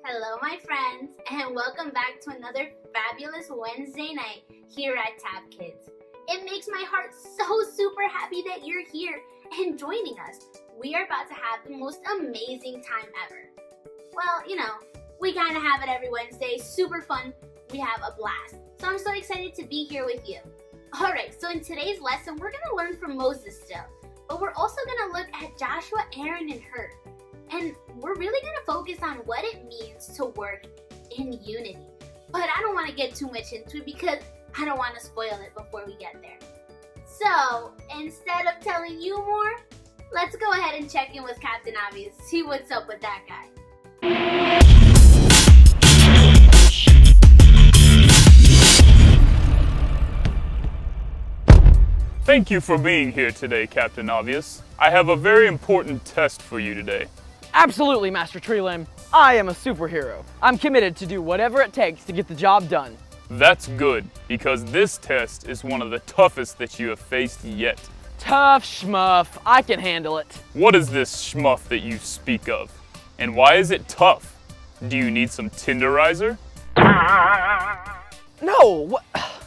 Hello my friends, and welcome back to another fabulous Wednesday night here at Tab Kids. It makes my heart so super happy that you're here and joining us. We are about to have the most amazing time ever. Well, you know, we kind of have it every Wednesday, super fun, we have a blast. So I'm so excited to be here with you. Alright, so in today's lesson, we're going to learn from Moses still, but we're also going to look at Joshua, Aaron, and Hur. And we're really going to focus on what it means to work in unity. But I don't want to get too much into it because I don't want to spoil it before we get there. So, instead of telling you more, let's go ahead and check in with Captain Obvious, see what's up with that guy. Thank you for being here today, Captain Obvious. I have a very important test for you today. Absolutely, Master Treelimb. I am a superhero. I'm committed to do whatever it takes to get the job done. That's good, because this test is one of the toughest that you have faced yet. Tough schmuff. I can handle it. What is this schmuff that you speak of? And why is it tough? Do you need some tenderizer? No,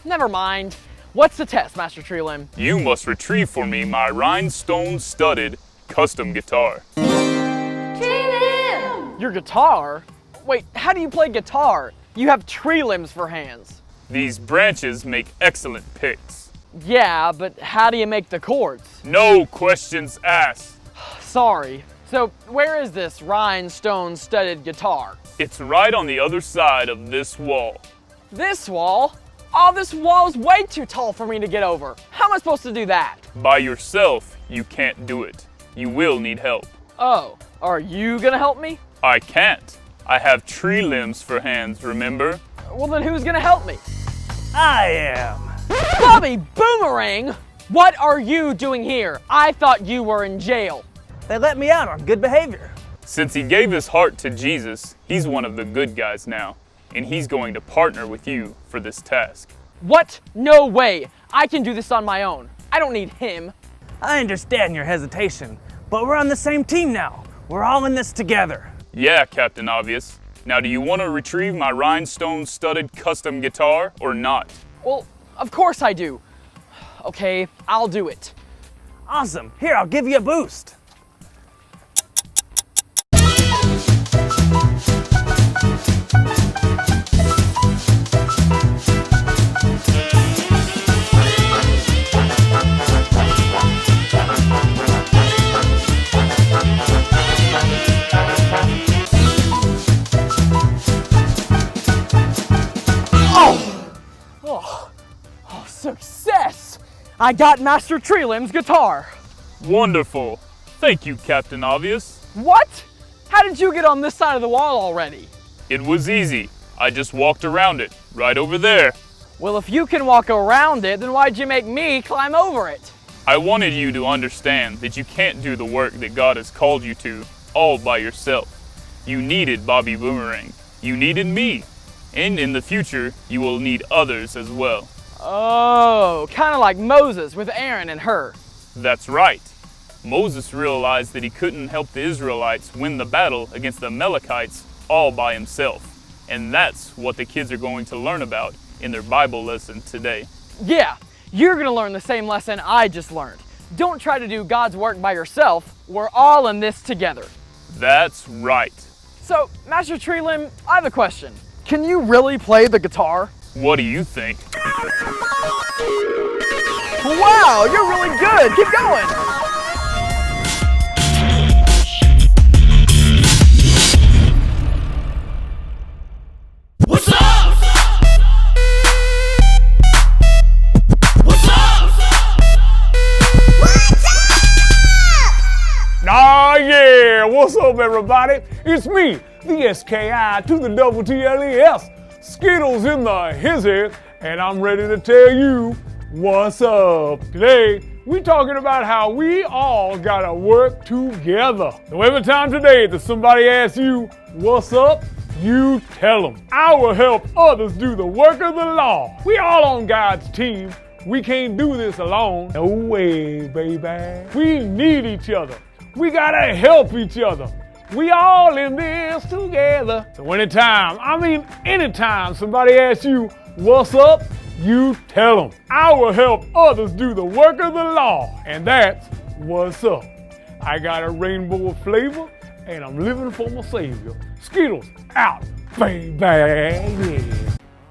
never mind. What's the test, Master Treelimb? You must retrieve for me my rhinestone-studded custom guitar. Treelimb! Your guitar? Wait, how do you play guitar? You have tree limbs for hands. These branches make excellent picks. Yeah, but how do you make the chords? No questions asked. Sorry. So, where is this rhinestone-studded guitar? It's right on the other side of this wall. This wall? Oh, this wall is way too tall for me to get over. How am I supposed to do that? By yourself, you can't do it. You will need help. Oh, are you gonna help me? I can't. I have tree limbs for hands, remember? Well, then who's gonna help me? I am. Bobby Boomerang! What are you doing here? I thought you were in jail. They let me out on good behavior. Since he gave his heart to Jesus, he's one of the good guys now, and he's going to partner with you for this task. What? No way! I can do this on my own. I don't need him. I understand your hesitation, but we're on the same team now. We're all in this together. Yeah, Captain Obvious. Now, do you want to retrieve my rhinestone-studded custom guitar or not? Well, of course I do. Okay, I'll do it. Awesome. Here, I'll give you a boost. I got Master Treelim's guitar. Wonderful. Thank you, Captain Obvious. What? How did you get on this side of the wall already? It was easy. I just walked around it, right over there. Well, if you can walk around it, then why'd you make me climb over it? I wanted you to understand that you can't do the work that God has called you to all by yourself. You needed Bobby Boomerang. You needed me. And in the future, you will need others as well. Oh, kind of like Moses with Aaron and Hur. That's right. Moses realized that he couldn't help the Israelites win the battle against the Amalekites all by himself. And that's what the kids are going to learn about in their Bible lesson today. Yeah, you're going to learn the same lesson I just learned. Don't try to do God's work by yourself. We're all in this together. That's right. So, Master Treelim, I have a question. Can you really play the guitar? What do you think? Wow, you're really good. Keep going. What's up? What's up? Ah, yeah, what's up, everybody? It's me, the SKI to the double TLES, Skittles in the hizzy, and I'm ready to tell you what's up. Today, we talking about how we all gotta work together. So every time today that somebody asks you, what's up? You tell them. I will help others do the work of the law. We all on God's team. We can't do this alone. No way, baby. We need each other. We gotta help each other. We all in this together. So anytime somebody asks you, what's up? You tell them. I will help others do the work of the law. And that's what's up. I got a rainbow of flavor, and I'm living for my Savior. Skittles out, baby. Yeah.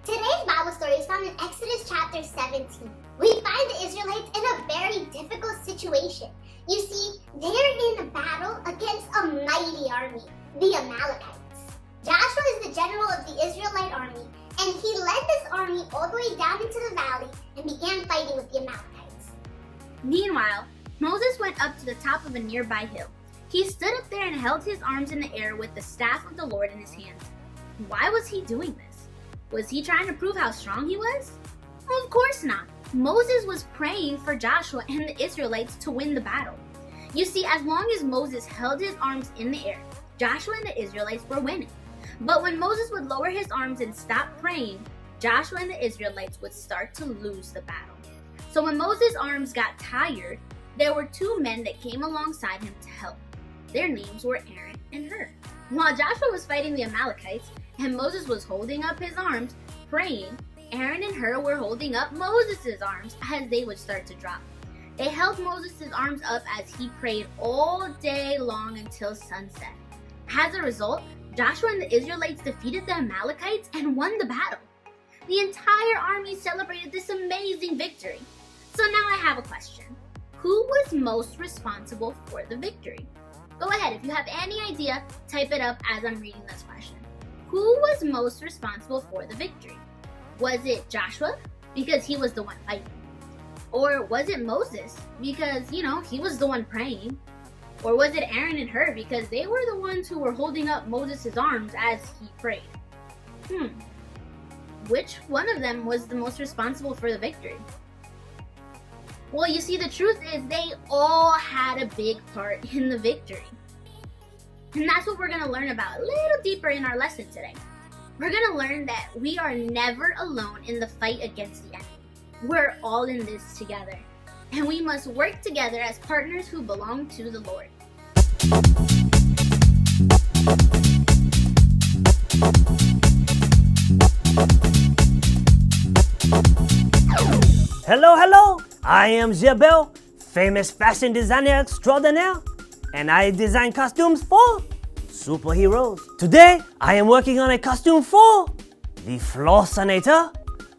Today's Bible story is found in Exodus chapter 17. We find the Israelites in a very difficult situation. You see, they're in a battle against a mighty army, the Amalekites. Joshua is the general of the Israelite army, and he led this army all the way down into the valley and began fighting with the Amalekites. Meanwhile, Moses went up to the top of a nearby hill. He stood up there and held his arms in the air with the staff of the Lord in his hands. Why was he doing this? Was he trying to prove how strong he was? Of course not. Moses was praying for Joshua and the Israelites to win the battle. You see, as long as Moses held his arms in the air, Joshua and the Israelites were winning. But when Moses would lower his arms and stop praying, Joshua and the Israelites would start to lose the battle. So when Moses' arms got tired, there were two men that came alongside him to help. Their names were Aaron and Hur. While Joshua was fighting the Amalekites and Moses was holding up his arms, praying, Aaron and Hur were holding up Moses' arms as they would start to drop. They held Moses' arms up as he prayed all day long until sunset. As a result, Joshua and the Israelites defeated the Amalekites and won the battle. The entire army celebrated this amazing victory. So now I have a question. Who was most responsible for the victory? Go ahead, if you have any idea, type it up as I'm reading this question. Who was most responsible for the victory? Was it Joshua? Because he was the one fighting. Or was it Moses? Because, he was the one praying. Or was it Aaron and Hur? Because they were the ones who were holding up Moses' arms as he prayed. Which one of them was the most responsible for the victory? Well, you see, the truth is they all had a big part in the victory. And that's what we're going to learn about a little deeper in our lesson today. We're going to learn that we are never alone in the fight against the enemy. We're all in this together. And we must work together as partners who belong to the Lord. Hello, I am Jebel, famous fashion designer extraordinaire, and I design costumes for superheroes. Today, I am working on a costume for the Flossinator.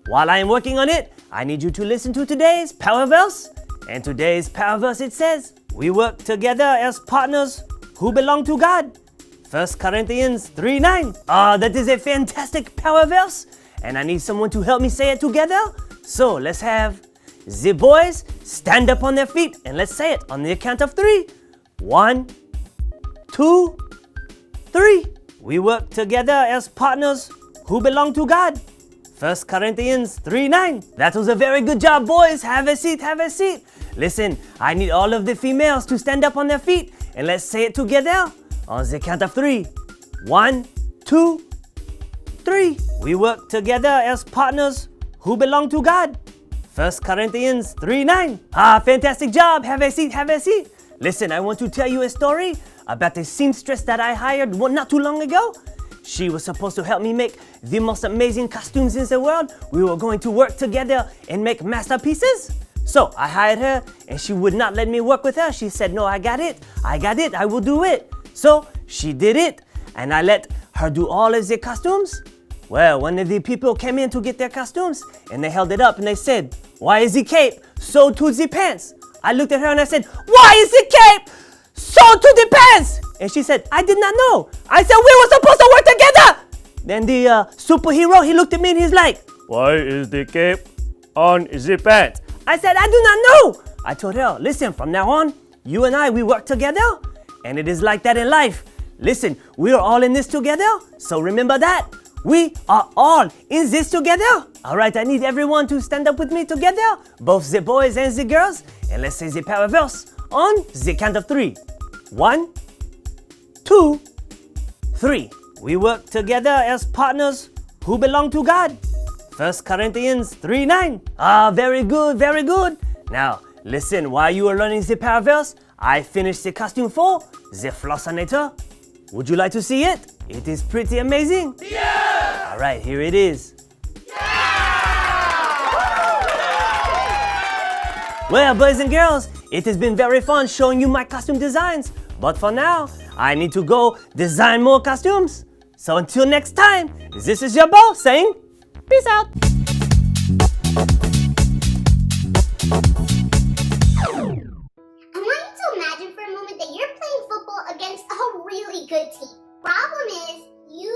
While I am working on it, I need you to listen to today's power verse. And today's power verse, it says, we work together as partners who belong to God. 1 Corinthians 3:9. That is a fantastic power verse, and I need someone to help me say it together. So let's have the boys stand up on their feet and let's say it on the count of 3. 1, 2, 3. We work together as partners who belong to God. 1 Corinthians 3:9. That was a very good job, boys. Have a seat, have a seat. Listen, I need all of the females to stand up on their feet and let's say it together on the count of 3. 1, 2, 3. We work together as partners who belong to God. 1 Corinthians 3:9. Fantastic job. Have a seat, have a seat. Listen, I want to tell you a story about a seamstress that I hired not too long ago. She was supposed to help me make the most amazing costumes in the world. We were going to work together and make masterpieces. So I hired her and she would not let me work with her. She said, no, I got it, I will do it. So she did it and I let her do all of the costumes. Well, one of the people came in to get their costumes and they held it up and they said, why is the cape sewed to the pants? I looked at her and I said, why is the cape sewed to the pants? And she said, I did not know. I said, we were supposed to work together. Then the superhero, he looked at me and he's like, why is the cape on the pants? I said, I do not know. I told her, listen, from now on, you and I, we work together. And it is like that in life. Listen, we are all in this together. So remember that. We are all in this together. All right, I need everyone to stand up with me together. Both the boys and the girls. And let's say the power verse on the count of 3. 1, 2, 3. We work together as partners who belong to God. 1 Corinthians 3:9. Very good, very good. Now, listen, while you are learning the power verse, I finished the costume for the Flossinator. Would you like to see it? It is pretty amazing. Yeah! All right, here it is. Well, boys and girls, it has been very fun showing you my costume designs. But for now, I need to go design more costumes. So until next time, this is your Bo saying, peace out. I want you to imagine for a moment that you're playing football against a really good team. Problem is, you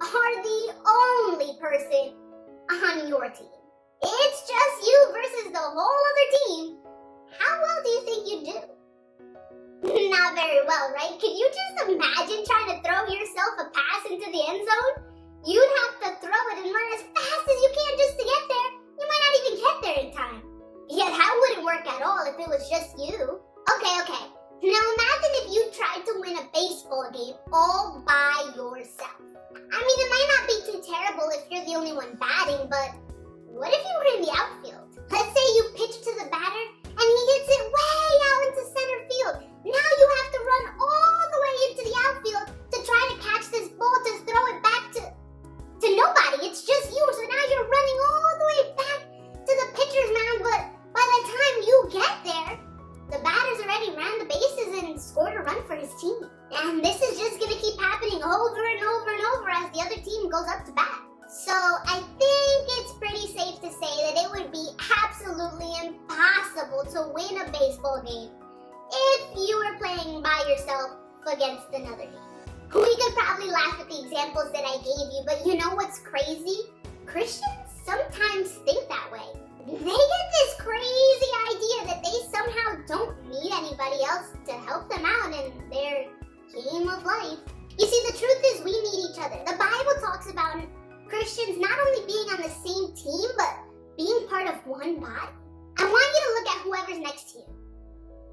are the only person on your team. It's just you versus the whole other team. How well do you think you do? Not very well, right? Can you just imagine trying to throw yourself a pass into the end zone? You'd have to throw it and run as fast as you can just to get there. You might not even get there in time. Yeah, that wouldn't work at all if it was just you. Okay. Now imagine if you tried to win a baseball game all by yourself. I mean, it might not be too terrible if you're the only one batting, but what if you were in the outfield? Let's say you pitch to the batter and he hits it way out into center field. Now you have to run all the way into the outfield to try to catch this ball to throw it back to nobody. It's just you. So now you're running all the way back to the pitcher's mound, but by the time you get there, the batter's already ran the bases and scored a run for his team. And this is just going to keep happening over and over and over as the other team goes up to bat. So I think it's pretty safe to say that it would be absolutely impossible to win a baseball game if you were playing by yourself against another team. We could probably laugh at the examples that I gave you, but you know what's crazy? Christians sometimes think that way. They get this crazy idea that they somehow don't need anybody else to help them out in their game of life. You see, the truth is we need each other. The Bible talks about Christians not only being on the same team, but being part of one body. I want you to look at whoever's next to you.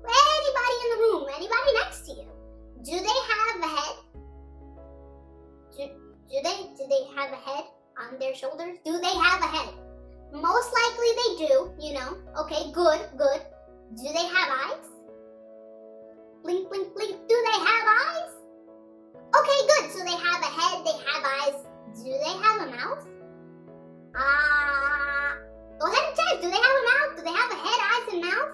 Anybody in the room, anybody next to you. Do they have a head? Do they have a head on their shoulders? Do they have a head? Most likely they do, you know. Okay, good. Do they have eyes? Blink, blink, blink. Do they have eyes? Okay, good. So they have a head, they have eyes. Do they have a mouth? Go ahead and check. Do they have a mouth? Do they have a head, eyes, and mouth?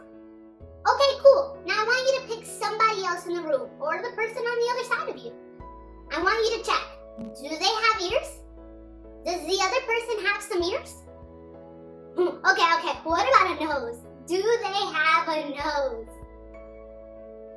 Okay, cool. Now I want you to pick somebody else in the room, or the person on the other side of you. I want you to check. Do they have ears? Does the other person have some ears? Okay. What about a nose? Do they have a nose?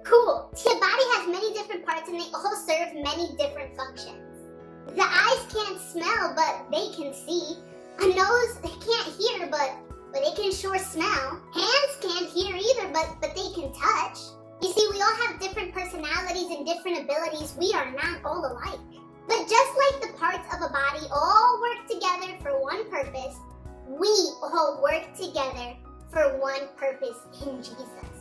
Cool. Your body has many different parts and they all serve many different functions. The eyes can't smell, but they can see. A nose, they can't hear, but but they can sure smell. Hands can't hear either, but they can touch. You see, we all have different personalities and different abilities. We are not all alike. But just like the parts of a body all work together for one purpose, we all work together for one purpose in Jesus.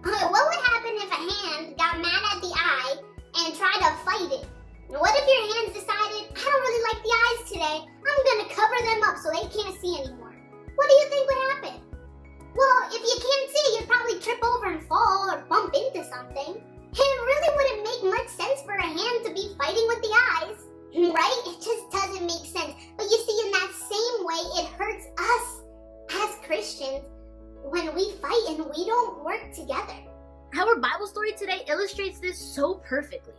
What would happen if a hand got mad at the eye and tried to fight it? What if your hands decided, I don't really like the eyes today, I'm gonna cover them up so they can't see anymore? What do you think would happen? Well, if you can't see, you'd probably trip over and fall or bump into something. And it really wouldn't make much sense for a hand to be fighting with the eyes, right? It just doesn't make sense. But you see, in that same way, it hurts us as Christians when we fight and we don't work together. Our Bible story today illustrates this so perfectly.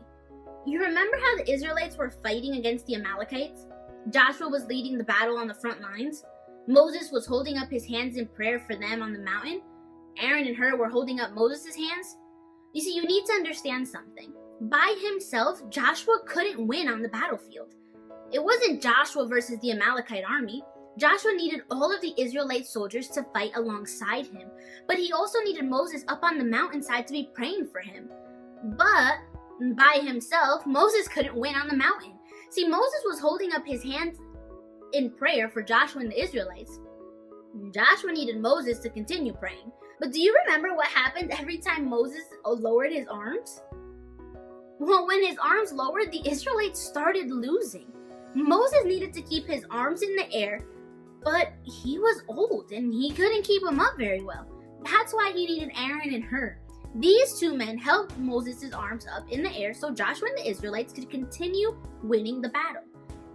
You remember how the Israelites were fighting against the Amalekites? Joshua was leading the battle on the front lines. Moses was holding up his hands in prayer for them on the mountain. Aaron and Hur were holding up Moses' hands. You see, you need to understand something. By himself, Joshua couldn't win on the battlefield. It wasn't Joshua versus the Amalekite army. Joshua needed all of the Israelite soldiers to fight alongside him, but he also needed Moses up on the mountainside to be praying for him. But by himself, Moses couldn't win on the mountain. See, Moses was holding up his hands in prayer for Joshua and the Israelites. Joshua needed Moses to continue praying. But do you remember what happened every time Moses lowered his arms? Well, when his arms lowered, the Israelites started losing. Moses needed to keep his arms in the air, but he was old and he couldn't keep them up very well. That's why he needed Aaron and Hur. These two men helped Moses' arms up in the air so Joshua and the Israelites could continue winning the battle.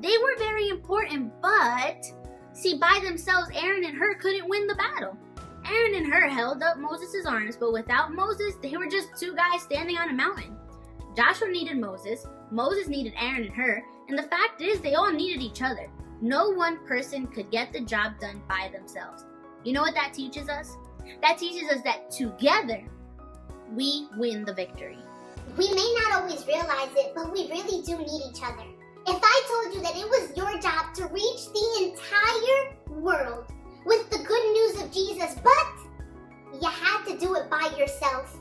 They were very important, but see, by themselves, Aaron and Hur couldn't win the battle. Aaron and Hur held up Moses' arms, but without Moses, they were just two guys standing on a mountain. Joshua needed Moses, Moses needed Aaron and Hur, and the fact is they all needed each other. No one person could get the job done by themselves. You know what that teaches us? That teaches us that together, we win the victory. We may not always realize it, but we really do need each other. If I told you that it was your job to reach the entire world with the good news of Jesus, but you had to do it by yourself,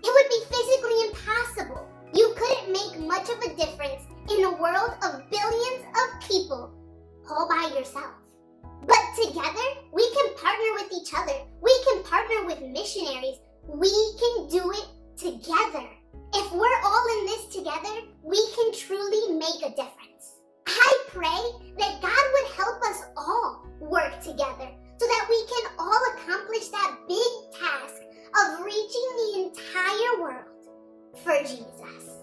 it would be physically impossible. You couldn't make much of a difference in a world of billions of people all by yourself. But together, we can partner with each other. We can partner with missionaries. We can do it together. If we're all in this together, we can truly make a difference. I pray that God would help us all work together so that we can all accomplish that big task of reaching the entire world for Jesus.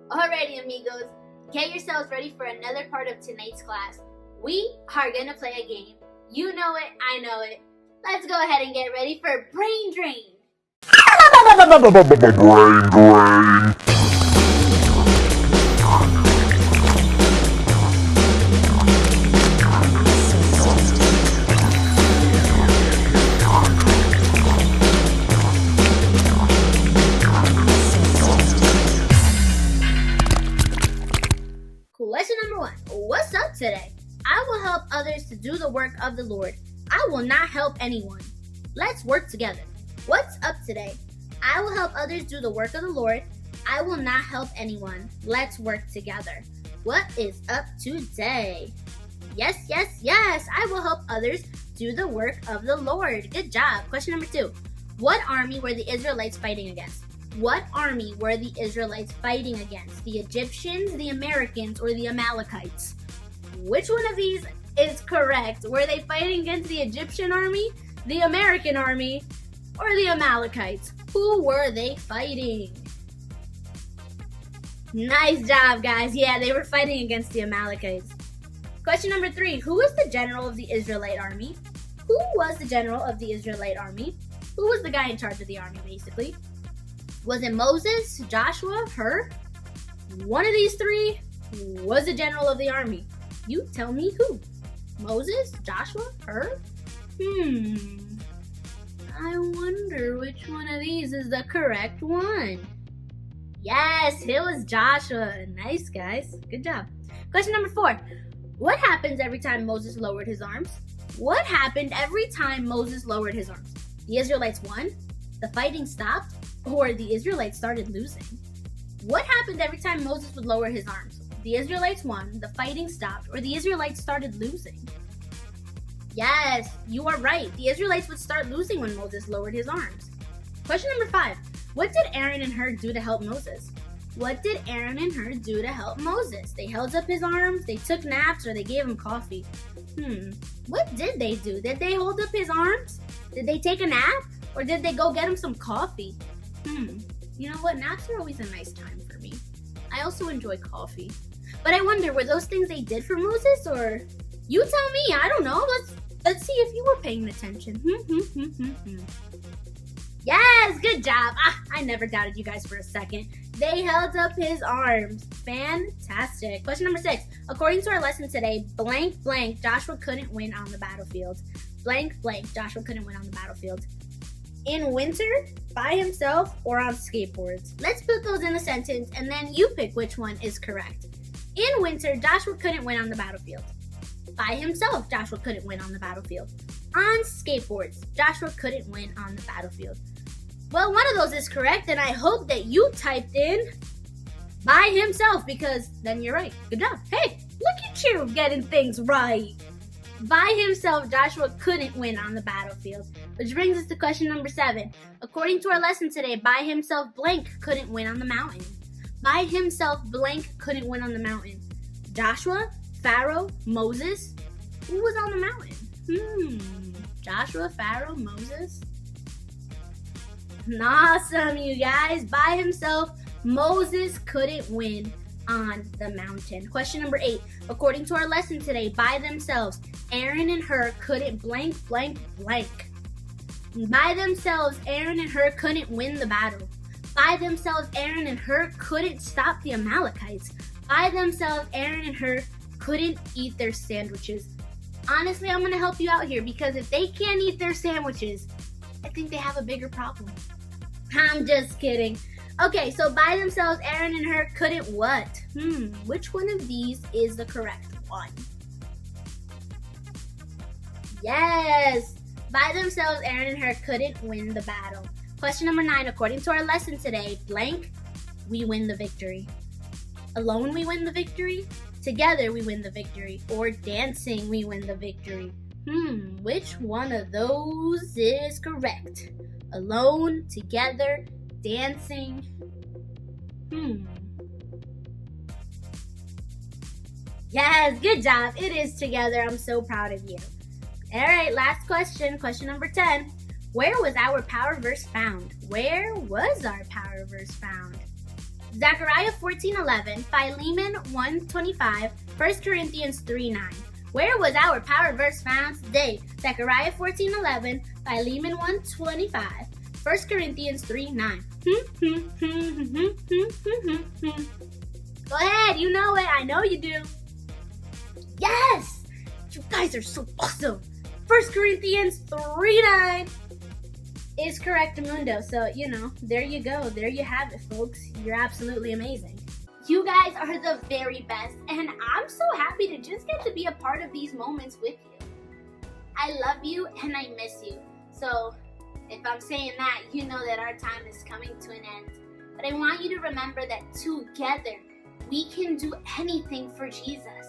Alrighty, amigos, get yourselves ready for another part of tonight's class. We are gonna play a game. You know it, I know it. Let's go ahead and get ready for Brain Drain. Brain drain. Question number 1. What's up today? I will help others to do the work of the Lord. I will not help anyone. Let's work together. What's up today? I will help others do the work of the Lord. I will not help anyone. Let's work together. What is up today? Yes, yes, yes. I will help others do the work of the Lord. Good job. Question number 2. What army were the Israelites fighting against? What army were the Israelites fighting against? The Egyptians, the Americans, or the Amalekites? Which one of these is correct? Were they fighting against the Egyptian army, the American army, or the Amalekites? Who were they fighting? Nice job, guys. Yeah, they were fighting against the Amalekites. Question number 3. Who was the general of the Israelite army? Who was the general of the Israelite army? Who was the guy in charge of the army, basically? Was it Moses, Joshua, Hur? One of these 3 was the general of the army. You tell me who. Moses, Joshua, Hur? I wonder which one of these is the correct one. Yes, it was Joshua. Nice, guys. Good job. Question number 4. What happens every time Moses lowered his arms? What happened every time Moses lowered his arms? The Israelites won, the fighting stopped, or the Israelites started losing? What happened every time Moses would lower his arms? The Israelites won, the fighting stopped, or the Israelites started losing? Yes, you are right. The Israelites would start losing when Moses lowered his arms. Question number 5. What did Aaron and Hur do to help Moses? What did Aaron and Hur do to help Moses? They held up his arms, they took naps, or they gave him coffee? What did they do? Did they hold up his arms? Did they take a nap? Or did they go get him some coffee? You know what? Naps are always a nice time for me. I also enjoy coffee. But I wonder, were those things they did for Moses, or... You tell me, I don't know. Let's see if you were paying attention. Yes, good job. I never doubted you guys for a second. They held up his arms. Fantastic. Question number 6. According to our lesson today, blank, blank, Joshua couldn't win on the battlefield. Blank, blank, Joshua couldn't win on the battlefield. In winter, by himself, or on skateboards? Let's put those in a sentence, and then you pick which one is correct. In winter, Joshua couldn't win on the battlefield. By himself, Joshua couldn't win on the battlefield. On skateboards, Joshua couldn't win on the battlefield. Well, one of those is correct, and I hope that you typed in by himself, because then you're right. Good job. Hey, look at you getting things right. By himself, Joshua couldn't win on the battlefield. Which brings us to question number 7. According to our lesson today, by himself, blank couldn't win on the mountain. By himself, blank couldn't win on the mountain. Joshua, Pharaoh, Moses? Who was on the mountain? Joshua, Pharaoh, Moses? Awesome, you guys. By himself, Moses couldn't win on the mountain. Question number 8. According to our lesson today, by themselves, Aaron and Hur couldn't blank, blank, blank. By themselves, Aaron and Hur couldn't win the battle. By themselves, Aaron and Hur couldn't stop the Amalekites. By themselves, Aaron and Hur couldn't eat their sandwiches. Honestly, I'm going to help you out here, because if they can't eat their sandwiches, I think they have a bigger problem. I'm just kidding. Okay, so by themselves, Aaron and Hur couldn't what? Which one of these is the correct one? Yes! By themselves, Aaron and Hur couldn't win the battle. Question number 9. According to our lesson today, blank, we win the victory. Alone, we win the victory. Together, we win the victory. Or dancing, we win the victory. Which one of those is correct? Alone, together, dancing. Yes, good job. It is together. I'm so proud of you. All right, last question. Question number 10. Where was our power verse found? Where was our power verse found? Zechariah 14:11, Philemon 1:25, 1 Corinthians 3:9. Where was our power verse found today? Zechariah 14:11, Philemon 1:25, 1 Corinthians 3:9. Go ahead, you know it. I know you do. Yes! You guys are so awesome. 1 Corinthians 3:9 is correct, Mundo. So, there you go. There you have it, folks. You're absolutely amazing. You guys are the very best, and I'm so happy to just get to be a part of these moments with you. I love you, and I miss you. So, if I'm saying that, you know that our time is coming to an end. But I want you to remember that together, we can do anything for Jesus.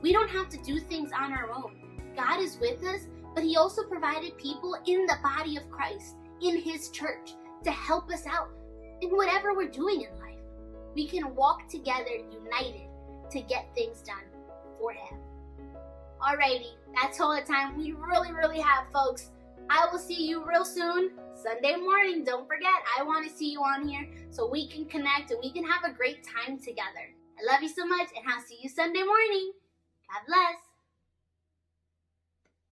We don't have to do things on our own. God is with us, but He also provided people in the body of Christ, in His church, to help us out in whatever we're doing in life. We can walk together united to get things done for Him. Alrighty, that's all the time we really have, folks. I will see you real soon, Sunday morning. Don't forget, I want to see you on here so we can connect and we can have a great time together. I love you so much, and I'll see you Sunday morning. God bless.